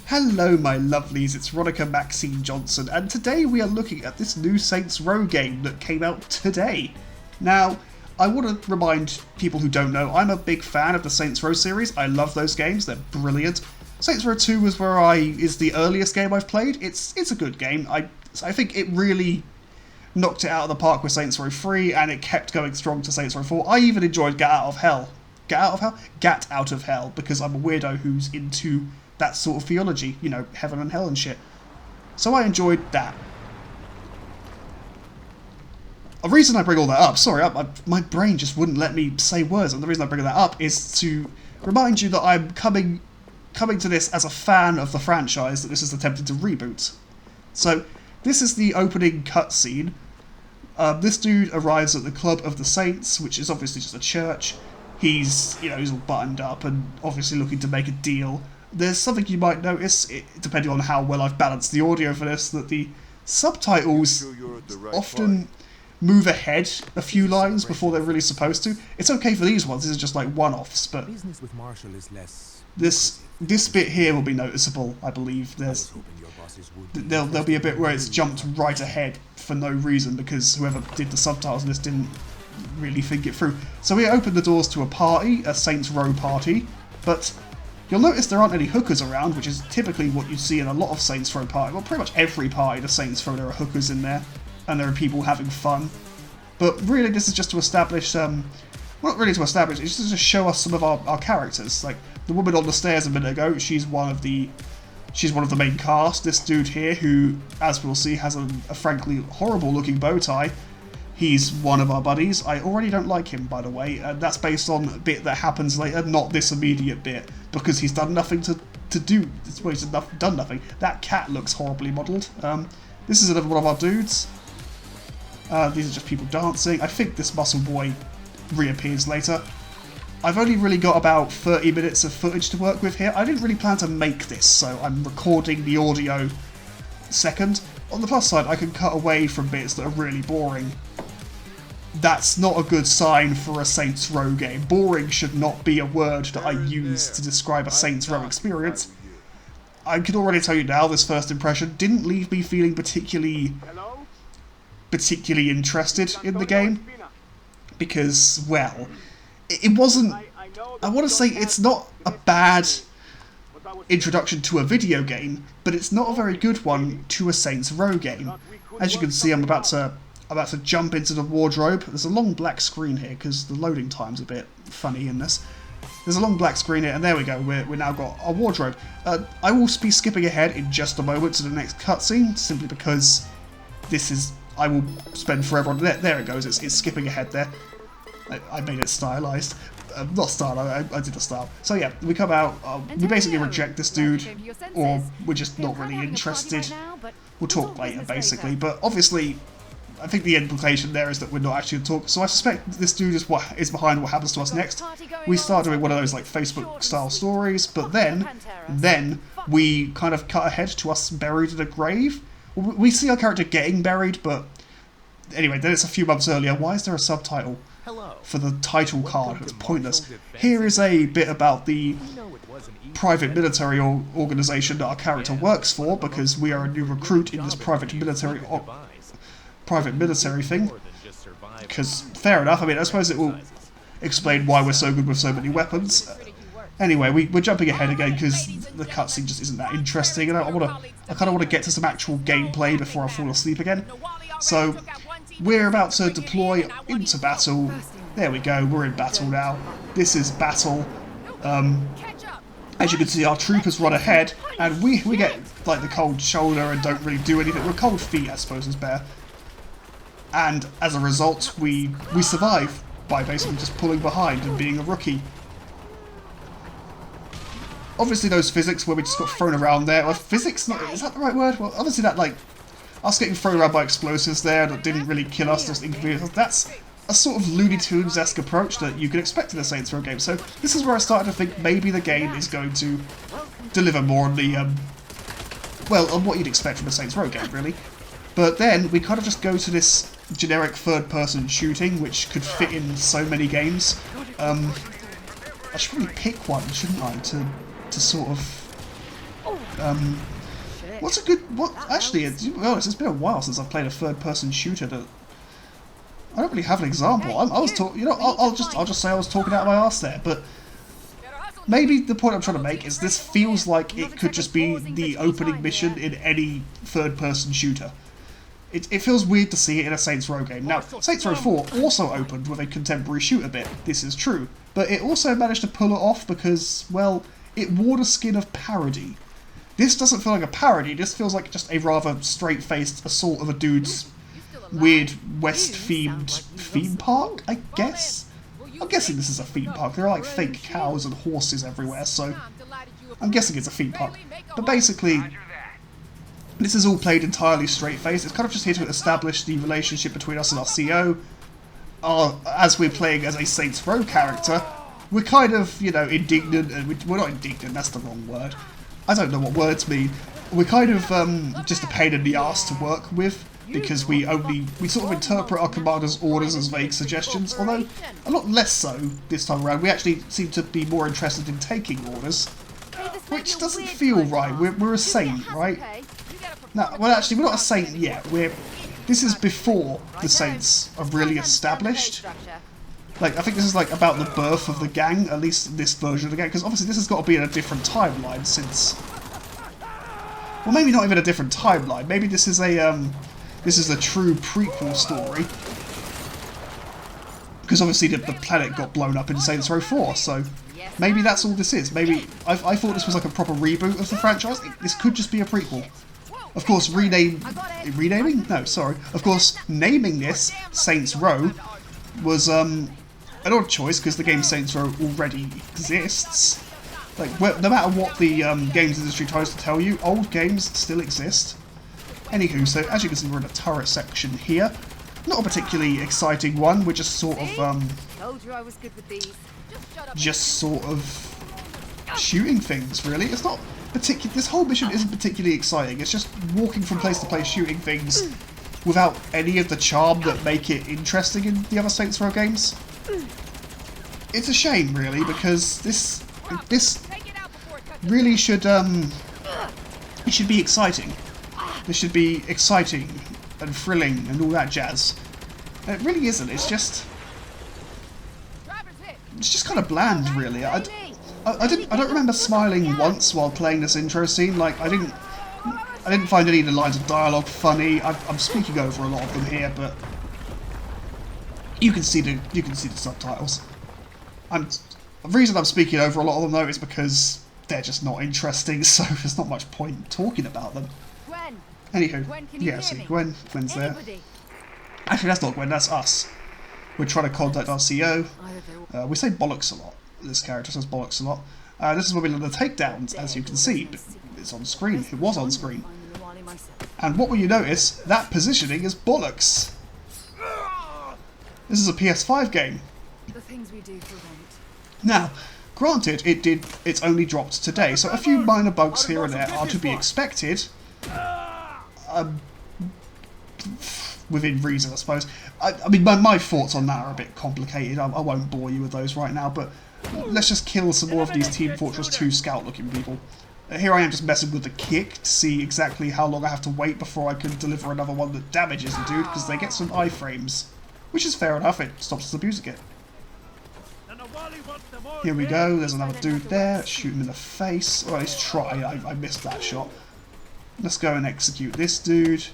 Hello my lovelies, it's Ronica Maxine Johnson, and today we are looking at this new Saints Row game that came out today. Now, I want to remind people who don't know, I'm a big fan of the Saints Row series. I love those games, they're brilliant. Saints Row 2 is the earliest game I've played. It's a good game. I think it really knocked it out of the park with Saints Row 3, and it kept going strong to Saints Row 4. I even enjoyed Get Out of Hell. Get Out of Hell, because I'm a weirdo who's into that sort of theology, you know, heaven and hell and shit. So I enjoyed that. The reason I bring all that up, sorry, my brain just wouldn't let me say words, and the reason I bring that up is to remind you that I'm coming to this as a fan of the franchise that this is attempting to reboot. So, this is the opening cutscene. This dude arrives at the Club of the Saints, which is obviously just a church. He's all buttoned up and obviously looking to make a deal. There's something you might notice, depending on how well I've balanced the audio for this, that the subtitles often move ahead a few lines before they're really supposed to. It's okay for these ones, these are just like one-offs, but this bit here will be noticeable, I believe. There'll be a bit where it's jumped right ahead for no reason, because whoever did the subtitles in this didn't really think it through. So we open the doors to a party, a Saints Row party, but you'll notice there aren't any hookers around, which is typically what you see in a lot of Saints Row parties. Well, pretty much every party to Saints Row there are hookers in there, and there are people having fun. But really this is just to establish, not really to establish, it's just to show us some of our characters. Like, the woman on the stairs a minute ago, she's one of the main cast. This dude here, who, as we'll see, has a frankly horrible looking bow tie, he's one of our buddies. I already don't like him, by the way, and that's based on a bit that happens later, not this immediate bit, because he's done nothing to do. Well, he's done nothing. That cat looks horribly modelled. This is another one of our dudes. These are just people dancing. I think this muscle boy reappears later. I've only really got about 30 minutes of footage to work with here. I didn't really plan to make this, so I'm recording the audio second. On the plus side, I can cut away from bits that are really boring. That's not a good sign for a Saints Row game. Boring should not be a word that I use to describe a Saints Row experience. I can already tell you now, this first impression didn't leave me feeling particularly interested in the game, because, well, it wasn't, I want to say it's not a bad introduction to a video game, but it's not a very good one to a Saints Row game. As you can see, I'm about to jump into the wardrobe. There's a long black screen here because the loading time's a bit funny in this. There's a long black screen here, and there we go, we now got our wardrobe. I will be skipping ahead in just a moment to the next cutscene, simply because I will spend forever on it. There it goes, it's skipping ahead there. I made it stylized. Not stylized, I did the style. So yeah, we come out, we basically reject this dude, or we're just not really interested. We'll talk later, basically, but obviously, I think the implication there is that we're not actually going to talk, so I suspect this dude is behind what happens to us next. We start doing one of those like Facebook-style stories, but then we kind of cut ahead to us buried in a grave. We see our character getting buried, but anyway, then it's a few months earlier. Why is there a subtitle for the title card? It's pointless. Here is a bit about the private military organisation that our character works for, because we are a new recruit in this private military thing. Because, fair enough, I mean, I suppose it will explain why we're so good with so many weapons. Anyway, we're jumping ahead again because the cutscene just isn't that interesting, and I kind of want to get to some actual gameplay before I fall asleep again. So, we're about to deploy into battle. There we go, we're in battle now. This is battle. As you can see, our troopers run ahead, and we get like the cold shoulder and don't really do anything. We're cold feet, I suppose, is better. And as a result, we survive by basically just pulling behind and being a rookie. Obviously those physics where we just got thrown around there, or physics, is that the right word? Well, obviously that, like, us getting thrown around by explosives there that didn't really kill us, just inconvenience us, that's a sort of Looney Tunes-esque approach that you could expect in a Saints Row game. So this is where I started to think maybe the game is going to deliver more on the, well, on what you'd expect from a Saints Row game, really. But then we kind of just go to this generic third-person shooting, which could fit in so many games. I should probably pick one, shouldn't I, to sort of What's a good... What actually, to be honest, it's been a while since I've played a third-person shooter that... I don't really have an example. I was talking... You know, I'll just say I was talking out of my arse there, but... Maybe the point I'm trying to make is this feels like it could just be the opening mission in any third-person shooter. It feels weird to see it in a Saints Row game. Now, Saints Row 4 also opened with a contemporary shooter bit, this is true, but it also managed to pull it off because, well, it wore the skin of parody. This doesn't feel like a parody, this feels like just a rather straight-faced assault of a dude's weird West-themed theme park, I guess? I'm guessing this is a theme park. There are like fake cows and horses everywhere, so I'm guessing it's a theme park. But basically, this is all played entirely straight-faced. It's kind of just here to establish the relationship between us and our CO. As we're playing as a Saints Row character, we're kind of, you know, indignant, and we're not indignant, that's the wrong word. I don't know what words mean. We're kind of just a pain in the arse to work with, because we sort of interpret our commander's orders as vague suggestions, although a lot less so this time around. We actually seem to be more interested in taking orders, which doesn't feel right. We're a saint, right? No, well actually we're not a saint yet. This is before the Saints are really established. Like, I think this is like about the birth of the gang, at least this version of the gang, because obviously this has got to be in a different timeline since... Well, maybe not even a different timeline. Maybe this is a true prequel story. Because obviously the planet got blown up in Saints Row 4, so maybe that's all this is. Maybe I thought this was like a proper reboot of the franchise. This could just be a prequel. Of course, renaming? No, sorry. Of course, naming this Saints Row was an odd choice because the game Saints Row already exists. Like, no matter what the games industry tries to tell you, old games still exist. Anywho, so as you can see, we're in a turret section here. Not a particularly exciting one. We're just sort of shooting things, really. It's not particular. This whole mission isn't particularly exciting. It's just walking from place to place, shooting things, without any of the charm that make it interesting in the other Saints Row games. It's a shame, really, because this really should it should be exciting. This should be exciting and thrilling and all that jazz. And it really isn't. It's just kind of bland, really. I don't remember smiling once while playing this intro scene. Like, I didn't find any of the lines of dialogue funny. I'm speaking over a lot of them here, but you can see the subtitles. The reason I'm speaking over a lot of them though is because they're just not interesting, so there's not much point talking about them. Anywho, yeah, see, Gwen's there. Actually, that's not Gwen, that's us. We're trying to contact our CO. We say bollocks a lot. This character says bollocks a lot. This is where we learn the takedowns, as you can see. It's on screen. It was on screen. And what will you notice? That positioning is bollocks. This is a PS5 game. Now, granted, it's only dropped today, so a few minor bugs here and there are to be expected. Within reason, I suppose. I mean, my thoughts on that are a bit complicated. I won't bore you with those right now, but let's just kill some more of these Team Fortress 2 scout-looking people. Here I am just messing with the kick to see exactly how long I have to wait before I can deliver another one that damages the dude, because they get some iframes. Which is fair enough, it stops us abusing it. Here we go, there's another dude there. Let's shoot him in the face. Or at least try, I missed that shot. Let's go and execute this dude.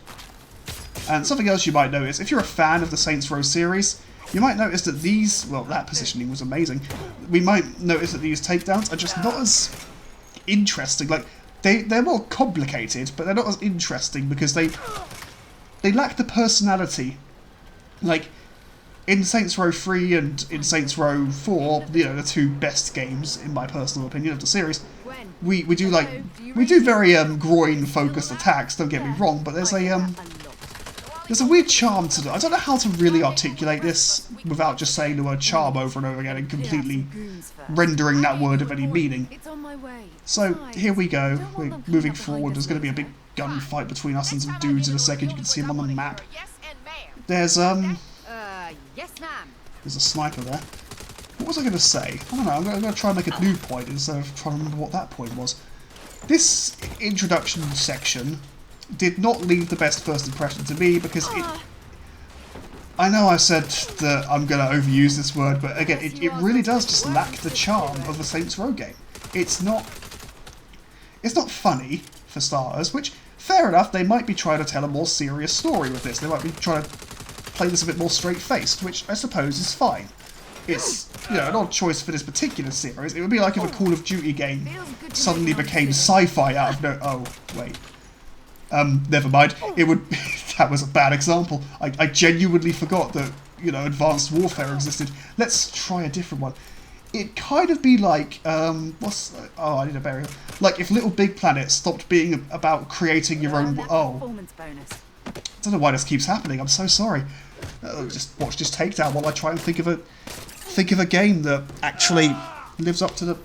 And something else you might notice, if you're a fan of the Saints Row series, you might notice that these, well, that positioning was amazing. We might notice that these takedowns are just not as interesting. Like, they're more complicated, but they're not as interesting because they lack the personality. Like, in Saints Row 3 and in Saints Row 4, you know, the two best games, in my personal opinion, of the series, we do very groin-focused attacks, don't get me wrong, but there's a weird charm to it. I don't know how to really articulate this without just saying the word charm over and over again and completely rendering that word of any meaning. So, here we go. We're moving forward. There's going to be a big gunfight between us and some dudes in a second. You can see them on the map. There's a sniper there. What was I going to say? I don't know. I'm going to try and make a new point instead of trying to remember what that point was. This introduction section did not leave the best first impression to me because it... I know I said that I'm going to overuse this word, but again, it really does just lack the charm of a Saints Row game. It's not funny, for starters, which, fair enough, they might be trying to tell a more serious story with this. They might be trying to play this a bit more straight-faced, which I suppose is fine. It's, you know, an odd choice for this particular series. It would be like if a Call of Duty game suddenly became sci-fi out of no... Oh, wait. Never mind. It would... That was a bad example. I genuinely forgot that, you know, Advanced Warfare existed. Let's try a different one. It'd kind of be like, what's... Oh, I need a burial. Like if Little Big Planet stopped being about creating your own... Oh. I don't know why this keeps happening. I'm so sorry. Just watch this takedown while I try and think of a game that actually lives up to the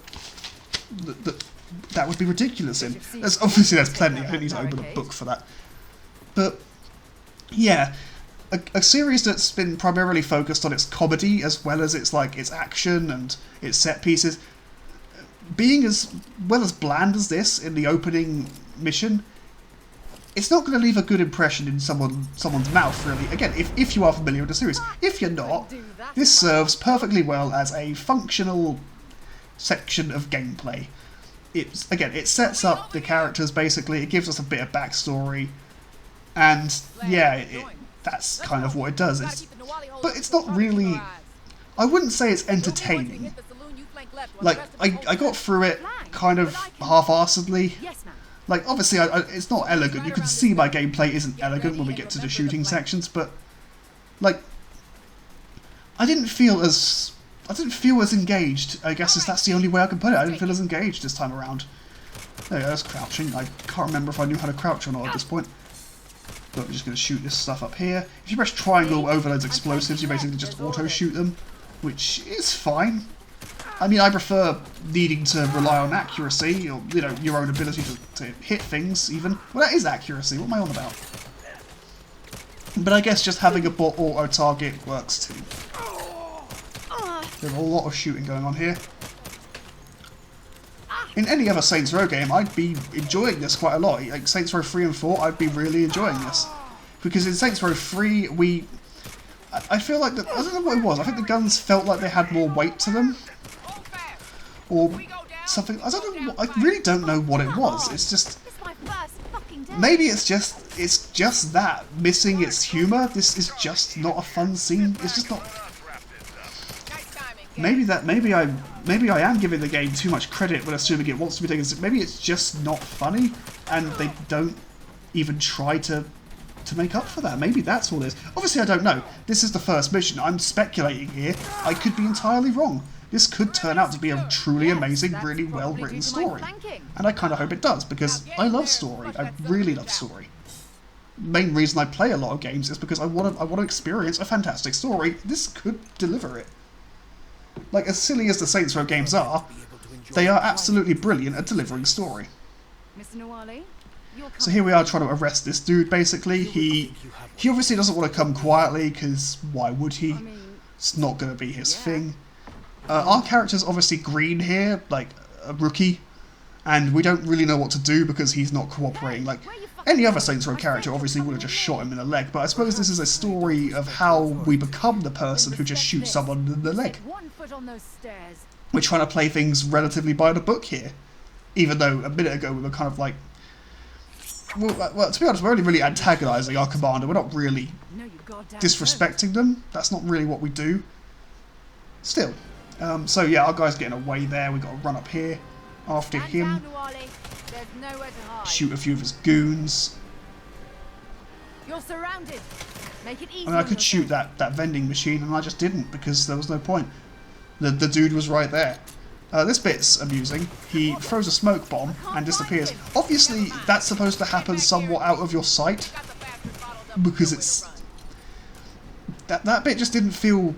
that would be ridiculous in. Obviously there's plenty. I don't need to open a book for that. But yeah, a series that's been primarily focused on its comedy as well as its action and its set pieces, being as well as bland as this in the opening mission, it's not going to leave a good impression in someone's mouth, really. Again, if you are familiar with the series. If you're not, this serves perfectly well as a functional section of gameplay. It sets up the characters, basically. It gives us a bit of backstory. And, yeah, that's kind of what it does. But it's not really... I wouldn't say it's entertaining. Like, I got through it kind of half-arsedly. Like, obviously, it's not elegant. You can see my gameplay isn't elegant when we get to the shooting sections, but, like, I didn't feel as engaged. I guess that's the only way I can put it. I didn't feel as engaged this time around. There you go, that's crouching. I can't remember if I knew how to crouch or not at this point. But we're just going to shoot this stuff up here. If you press triangle over those explosives, you basically just auto-shoot them, which is fine. I mean, I prefer needing to rely on accuracy, or, you know, your own ability to hit things, even. Well, that is accuracy. What am I on about? But I guess just having a bot auto-target works too. There's a lot of shooting going on here. In any other Saints Row game, I'd be enjoying this quite a lot. Like Saints Row 3 and 4, I'd be really enjoying this. Because in Saints Row 3, I feel like... I don't know what it was. I think the guns felt like they had more weight to them. Or something. I don't know. I really don't know what it was. It's just... Maybe it's just that. Missing its humour. This is just not a fun scene. It's just not... Maybe I am giving the game too much credit when assuming it wants to be taken. Maybe it's just not funny, and they don't even try to make up for that. Maybe that's all it is. Obviously, I don't know. This is the first mission. I'm speculating here. I could be entirely wrong. This could turn out to be a truly amazing, really well-written story. And I kind of hope it does, because I love story. I really love story. Main reason I play a lot of games is because I want to experience a fantastic story. This could deliver it. Like, as silly as the Saints Row games are, they are absolutely brilliant at delivering story. So here we are trying to arrest this dude, basically. He obviously doesn't want to come quietly, because why would he? It's not going to be his thing. Our character's obviously green here, like a rookie, and we don't really know what to do because he's not cooperating. Like, any other Saints Row character obviously would have just shot him in the leg, but I suppose this is a story of how we become the person who just shoots someone in the leg. We're trying to play things relatively by the book here, even though a minute ago we were kind of like... Well, to be honest, we're only really antagonising our commander. We're not really disrespecting them. That's not really what we do. Still. So yeah, our guy's getting away there. We've got to run up here after him. Shoot a few of his goons. You're surrounded. Make it easy. I mean, I could shoot that vending machine, and I just didn't because there was no point. The dude was right there. This bit's amusing. He throws a smoke bomb and disappears. Obviously, that's supposed to happen somewhat out of your sight because it's that bit just didn't feel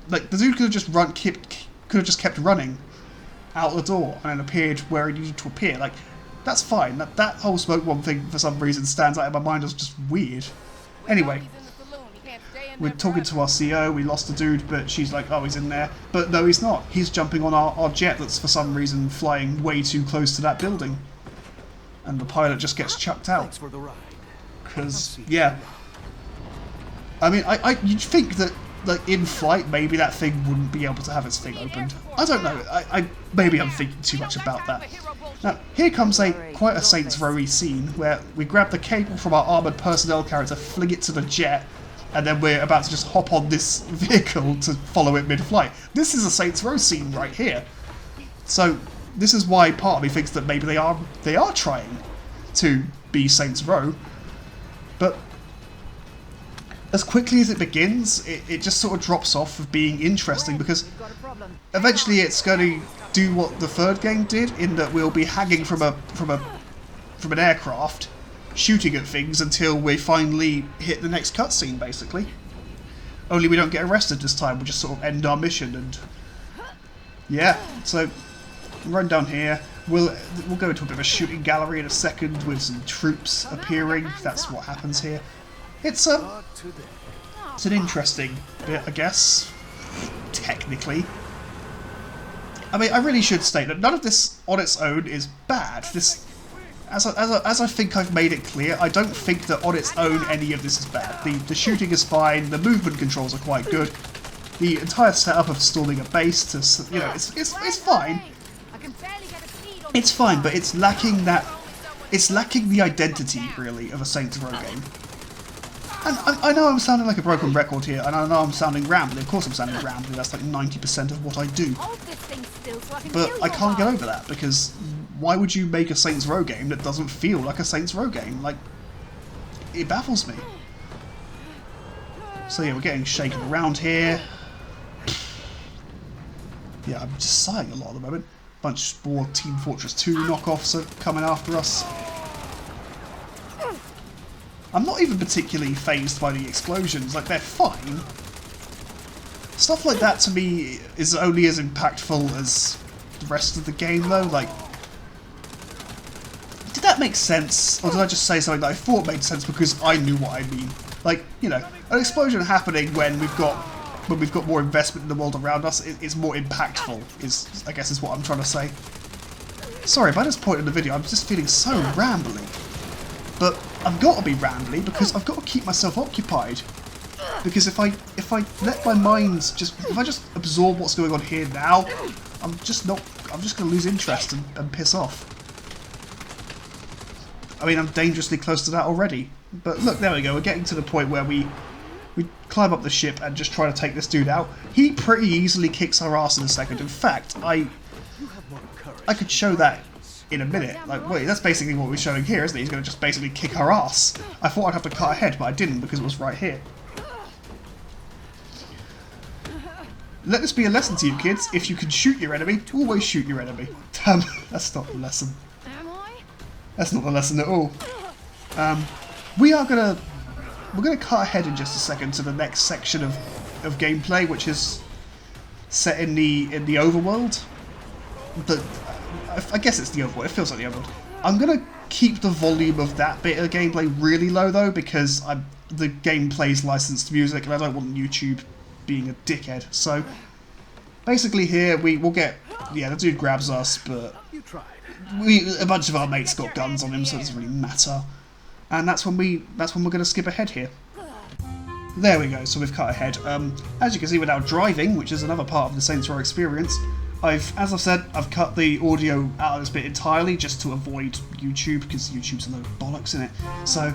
like the dude could have just kept running out the door and then appeared where he needed to appear. Like, that's fine. That whole smoke bomb thing for some reason stands out in my mind as just weird. Anyway, we're talking to our CO. We lost the dude, but she's like, oh, he's in there. But no, he's not. He's jumping on our jet that's for some reason flying way too close to that building. and the pilot just gets chucked out. Thanks for the ride. Because, yeah. I mean, you'd think that, like, in flight, maybe that thing wouldn't be able to have its thing opened. I don't know. Maybe I'm thinking too much about that. Now, here comes quite a Saints Row-y scene where we grab the cable from our armoured personnel character, fling it to the jet, and then we're about to just hop on this vehicle to follow it mid-flight. This is a Saints Row scene right here. So, this is why part of me thinks that maybe they are trying to be Saints Row, but as quickly as it begins, it just sort of drops off of being interesting, because eventually it's going to do what the third game did, in that we'll be hanging from an aircraft, shooting at things until we finally hit the next cutscene, basically. Only we don't get arrested this time, we just sort of end our mission, and yeah, so run down here. We'll go into a bit of a shooting gallery in a second with some troops appearing. That's what happens here. It's an interesting bit, I guess, technically. I mean, I really should state that none of this on its own is bad. This, as I think I've made it clear, I don't think that on its own any of this is bad. The shooting is fine, the movement controls are quite good, the entire setup of storming a base to, you know, it's fine. It's fine, but it's lacking the identity, really, of a Saints Row game. And I know I'm sounding like a broken record here, and I know I'm sounding rambling. Of course I'm sounding rambling, that's like 90% of what I do. But I can't get over that, because why would you make a Saints Row game that doesn't feel like a Saints Row game? Like, it baffles me. So yeah, we're getting shaken around here. Yeah, I'm just sighing a lot at the moment. Bunch more Team Fortress 2 knockoffs are coming after us. I'm not even particularly fazed by the explosions, like, they're fine. Stuff like that to me is only as impactful as the rest of the game, though. Like, did that make sense? Or did I just say something that I thought made sense because I knew what I mean? Like, you know, an explosion happening when we've got more investment in the world around us is more impactful, I guess is what I'm trying to say. Sorry, by this point in the video, I'm just feeling so rambly. But I've got to be rambly because I've got to keep myself occupied. Because if I let my mind if I just absorb what's going on here now, I'm just going to lose interest and piss off. I mean, I'm dangerously close to that already. But look, there we go, we're getting to the point where we climb up the ship and just try to take this dude out. He pretty easily kicks our ass in a second. In fact, I could show that in a minute. Like, wait, that's basically what we're showing here, isn't it? He's going to just basically kick our ass. I thought I'd have to cut ahead, but I didn't because it was right here. Let this be a lesson to you, kids. If you can shoot your enemy, always shoot your enemy. Damn, that's not the lesson. That's not the lesson at all. We're gonna cut ahead in just a second to the next section of gameplay, which is set in the overworld. I guess it's the overworld. It feels like the overworld. I'm gonna keep the volume of that bit of gameplay really low though, because the game plays licensed music, and I don't want YouTube being a dickhead. So basically, here we'll get the dude grabs us, but a bunch of our mates got guns on him, so it doesn't really matter. And that's when we're going to skip ahead here. There we go, so we've cut ahead. As you can see, we're now driving, which is another part of the Saints Row experience. As I've said, I've cut the audio out of this bit entirely just to avoid YouTube, because YouTube's a load of bollocks in it. So,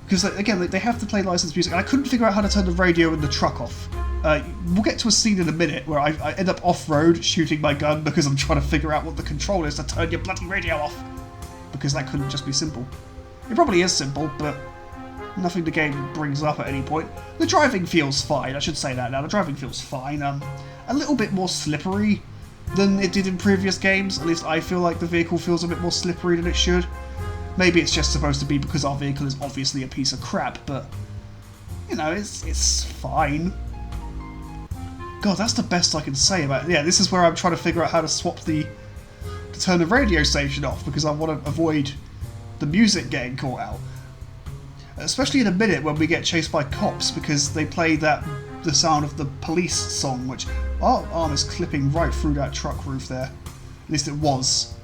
because again, they have to play licensed music, and I couldn't figure out how to turn the radio in the truck off. We'll get to a scene in a minute where I end up off-road shooting my gun because I'm trying to figure out what the control is to turn your bloody radio off. Because that couldn't just be simple. It probably is simple, but nothing the game brings up at any point. The driving feels fine, I should say that now. The driving feels fine. A little bit more slippery than it did in previous games. At least I feel like the vehicle feels a bit more slippery than it should. Maybe it's just supposed to be because our vehicle is obviously a piece of crap, but, you know, it's fine. God, that's the best I can say about it. Yeah, this is where I'm trying to figure out how to turn the radio station off, because I want to avoid the music getting caught out. Especially in a minute when we get chased by cops, because they play the sound of the police song, which our arm is clipping right through that truck roof there. At least it was.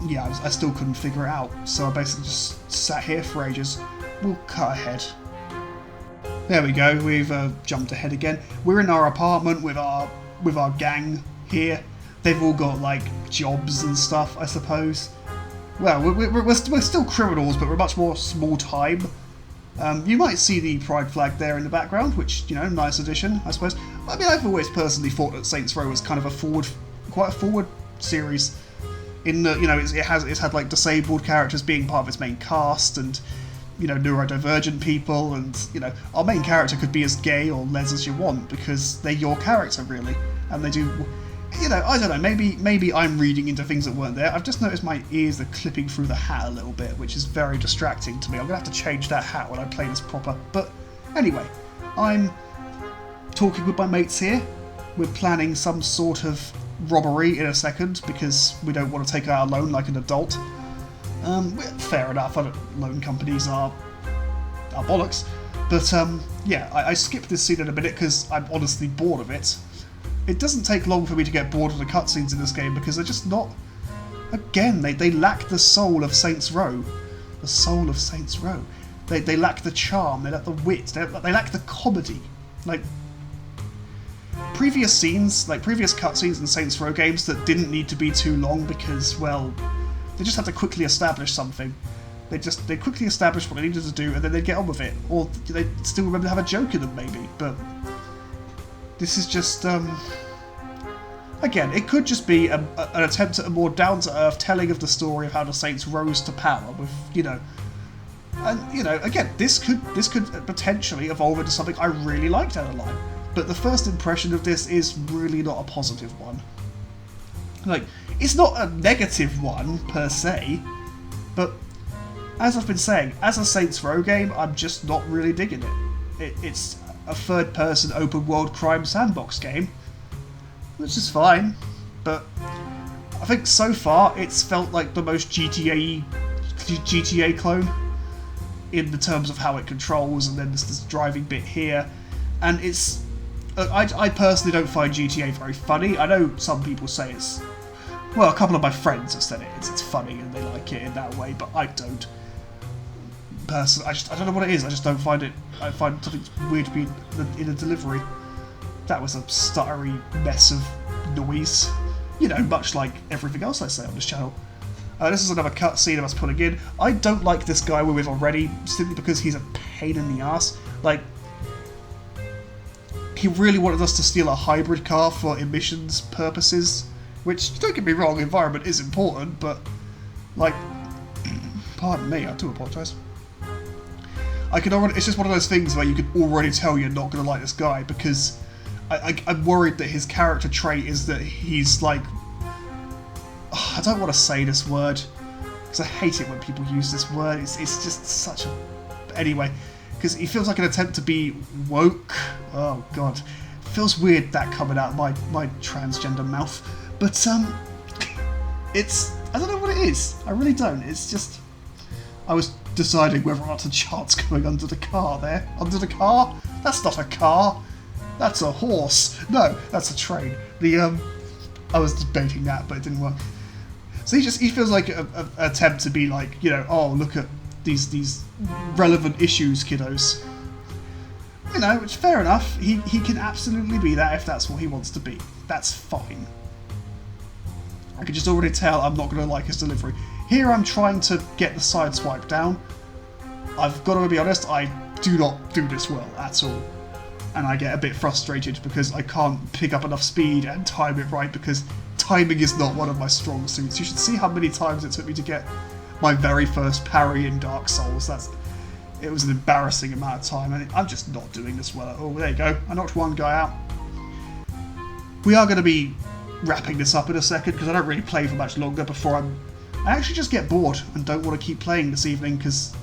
yeah, I still couldn't figure it out. So I basically just sat here for ages. We'll cut ahead. There we go. We've jumped ahead again. We're in our apartment with our gang here. They've all got like jobs and stuff, I suppose. Well, we're still criminals, but we're much more small time. You might see the pride flag there in the background, which, you know, nice addition, I suppose. I mean, I've always personally thought that Saints Row was kind of quite a forward series. In that, you know, it's had like disabled characters being part of its main cast, and, you know, neurodivergent people, and, you know, our main character could be as gay or les as you want because they're your character, really, and they do. You know, I don't know, maybe I'm reading into things that weren't there. I've just noticed my ears are clipping through the hat a little bit, which is very distracting to me. I'm going to have to change that hat when I play this proper. But anyway, I'm talking with my mates here. We're planning some sort of robbery in a second because we don't want to take it out alone like an adult. Fair enough, loan companies are bollocks. But yeah, I skipped this scene in a minute because I'm honestly bored of it. It doesn't take long for me to get bored of the cutscenes in this game because they're just not... Again, they lack the soul of Saints Row. The soul of Saints Row. They lack the charm, they lack the wit, they lack the comedy. Like, previous scenes, like previous cutscenes in Saints Row games that didn't need to be too long because, well, they just had to quickly establish something. They quickly established what they needed to do and then they'd get on with it. Or they'd still remember to have a joke in them, maybe, but... This is just, again, it could just be an attempt at a more down-to-earth telling of the story of how the Saints rose to power with, you know... And, you know, again, this could potentially evolve into something I really like down the line. But the first impression of this is really not a positive one. Like, it's not a negative one, per se, but, as I've been saying, as a Saints Row game, I'm just not really digging it. It's a third-person open-world crime sandbox game, which is fine, but I think so far it's felt like the most GTA clone in the terms of how it controls, and then there's this driving bit here, and it's... I personally don't find GTA very funny. I know some people say it's... Well, a couple of my friends have said it's funny and they like it in that way, but I don't. Personally, I don't know what it is. I just don't find it. I find something weird to be in a delivery. That was a stuttery mess of noise. You know, much like everything else I say on this channel. This is another cutscene of us putting in. I don't like this guy we're with already, simply because he's a pain in the ass. Like, he really wanted us to steal a hybrid car for emissions purposes, which, don't get me wrong, environment is important, but, like, pardon me, I do apologise. It's just one of those things where you can already tell you're not going to like this guy, because I'm worried that his character trait is that he's like... I don't want to say this word, because I hate it when people use this word. It's just such a... Anyway, because he feels like an attempt to be woke. Oh god. It feels weird that coming out of my transgender mouth. But, it's... I don't know what it is. I really don't. It's just... I was deciding whether or not to chance going under the car there. Under the car? That's not a car. That's a horse. No, that's a train. I was debating that, but it didn't work. So he feels like an attempt to be like, you know, oh, look at these relevant issues, kiddos. You know, which, fair enough. He can absolutely be that if that's what he wants to be. That's fine. I can just already tell I'm not going to like his delivery. Here I'm trying to get the side swipe down. I've got to be honest, I do not do this well at all. And I get a bit frustrated because I can't pick up enough speed and time it right, because timing is not one of my strong suits. You should see how many times it took me to get my very first parry in Dark Souls. It was an embarrassing amount of time, and I'm just not doing this well at all. There you go, I knocked one guy out. We are going to be wrapping this up in a second, because I don't really play for much longer before I actually just get bored and don't want to keep playing this evening, because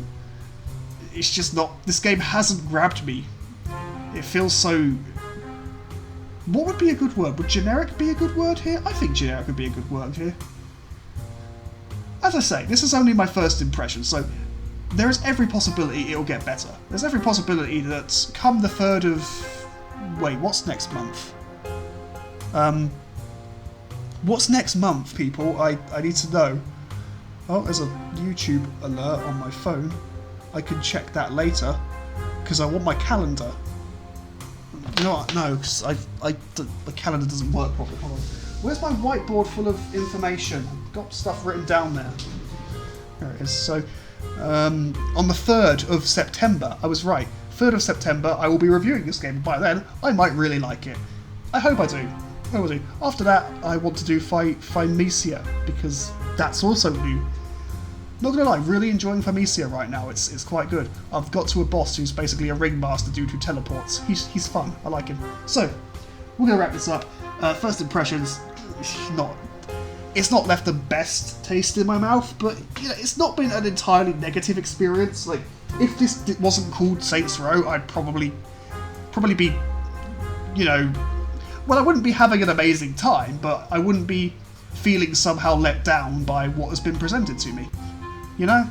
it's just not... This game hasn't grabbed me. It feels so... What would be a good word? Would generic be a good word here? I think generic would be a good word here. As I say, this is only my first impression, so there is every possibility it'll get better. There's every possibility that come the 3rd of... Wait, what's next month? What's next month, people? I need to know. Oh, there's a YouTube alert on my phone. I can check that later, because I want my calendar. You know what? No, because the calendar doesn't work properly. Hold on. Where's my whiteboard full of information? I've got stuff written down there. There it is. So, on the 3rd of September, I was right. 3rd of September, I will be reviewing this game. By then, I might really like it. I hope I do. I hope I do. After that, I want to do Thymesia, because that's also new. Not gonna lie, really enjoying Thymesia right now. It's quite good. I've got to a boss who's basically a ringmaster dude who teleports. He's fun. I like him. So, we're gonna wrap this up. First impressions, it's not left the best taste in my mouth, but you know, it's not been an entirely negative experience. Like, if this wasn't called Saints Row, I'd probably be, you know, well, I wouldn't be having an amazing time, but I wouldn't be feeling somehow let down by what has been presented to me. You know?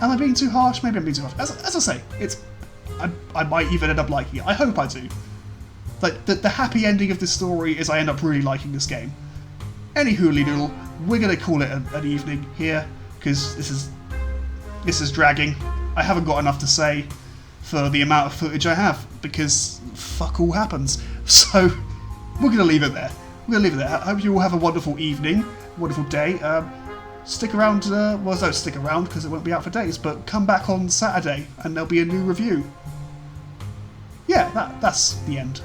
Am I being too harsh? Maybe I'm being too harsh. As I say, I might even end up liking it. I hope I do. Like, the happy ending of this story is I end up really liking this game. Anywho, doodle, we're gonna call it an evening here, because this is dragging. I haven't got enough to say for the amount of footage I have, because fuck all happens. So, we're gonna leave it there. I hope you all have a wonderful evening, wonderful day. Stick around, well, don't stick around because it won't be out for days, but come back on Saturday and there'll be a new review. Yeah, that's the end.